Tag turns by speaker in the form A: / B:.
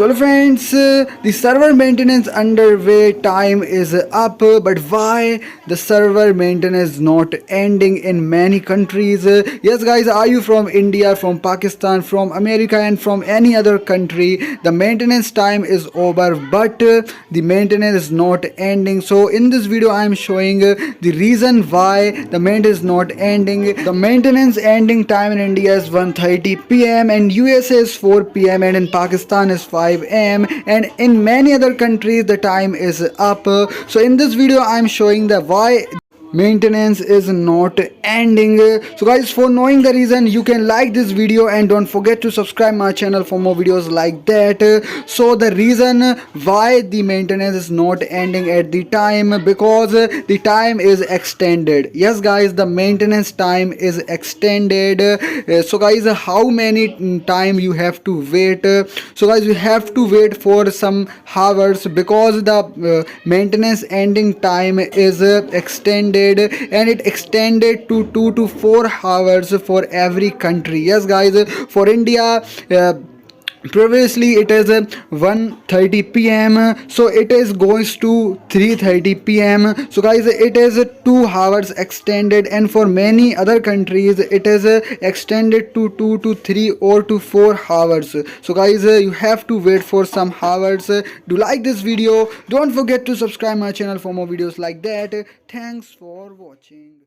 A: So friends, the server maintenance underway, time is up, but why the server maintenance not ending in many countries? Yes guys, are you from India, from Pakistan, from America and from any other country? The maintenance time is over, but the maintenance is not ending. So in this video I am showing the reason why the maintenance is not ending. The maintenance ending time in India is 1:30 p.m. and USA is 4 p.m. and in Pakistan is 5 a.m. and in many other countries the time is up. So in this video I am showing the why maintenance is not ending. So guys, for knowing the reason, you can like this video and don't forget to subscribe my channel for more videos like that. So the reason why the maintenance is not ending at the time, because the time is extended. Yes guys, the maintenance time is extended. So guys, how many time you have to wait? So guys, you have to wait for some hours because the maintenance ending time is extended, and it extended to 2 to 4 hours for every country. Yes guys, for India, previously it is 1:30 p.m. so it is goes to 3:30 p.m. so guys, it is 2 hours extended, and for many other countries it is extended to 2 to 3 or to 4 hours. So guys, you have to wait for some hours. Do like this video, don't forget to subscribe my channel for more videos like that. Thanks for watching.